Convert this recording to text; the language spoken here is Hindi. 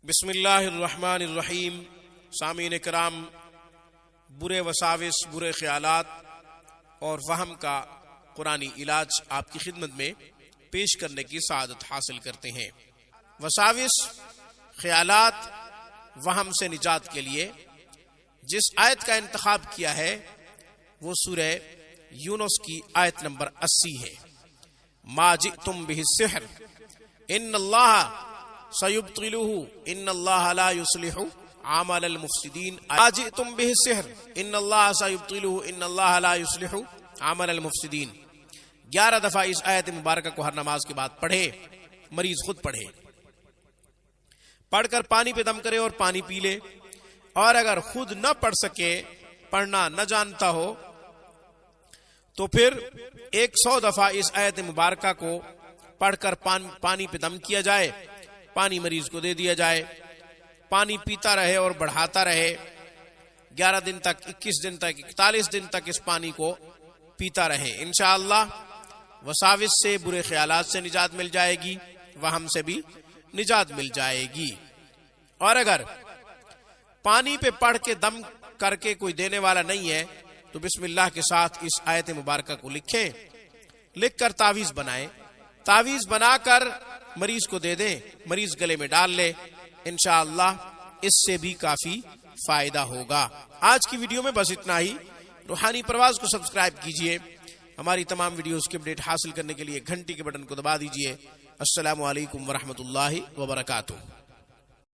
बिस्मिल्लाहिर्रहमानिर्रहीम। सामीन कराम, बुरे वसाविस, बुरे ख्यालात और वहम का कुरानी इलाज आपकी खिदमत में पेश करने की सआदत हासिल करते हैं। वसाविस, ख्यालात, वहम से निजात के लिए जिस आयत का इंतखाब किया है वो सूरह यूनुस की आयत नंबर 80 है। मा जिअतुम बिहि सिहर इन्नल्लाह सयुब्तिलुहु इन्नल्लाह ला युस्लिहु आमलल मुफसिदीन। मा जिअतुम बिहि सिहर इन्नल्लाह सयुब्तिलुहु इन्नल्लाह ला युस्लिहु आमलल मुफसिदीन। 11 दफा इस आयत मुबारक को हर नमाज के बाद पढ़े, मरीज खुद पढ़े, पढ़कर पानी पे दम करे और पानी पी ले। और अगर खुद न पढ़ सके, पढ़ना न जानता हो, तो फिर 100 दफा इस आयत मुबारक को पढ़कर पानी पे दम किया जाए, पानी मरीज को दे दिया जाए, पानी पीता रहे और बढ़ाता रहे 11 दिन तक, 21 दिन तक, 41 दिन तक इस पानी को पीता रहे। इंशाअल्लाह वसाविस से, बुरे ख्यालात से निजात मिल जाएगी, वहम से भी निजात मिल जाएगी। और अगर पानी पे पढ़ के दम करके कोई देने वाला नहीं है तो बिस्मिल्लाह के साथ इस आयत मुबारक को लिखें, लिखकर तावीज बनाएं, तावीज बनाकर मरीज को दे दें, मरीज गले में डाल ले। इंशाअल्लाह इससे भी काफी फायदा होगा। आज की वीडियो में बस इतना ही। रूहानी परवाज को सब्सक्राइब कीजिए। हमारी तमाम वीडियोस की अपडेट हासिल करने के लिए घंटी के बटन को दबा दीजिए। अस्सलामु अलैकुम वरहमतुल्लाहि वबरकातुहू।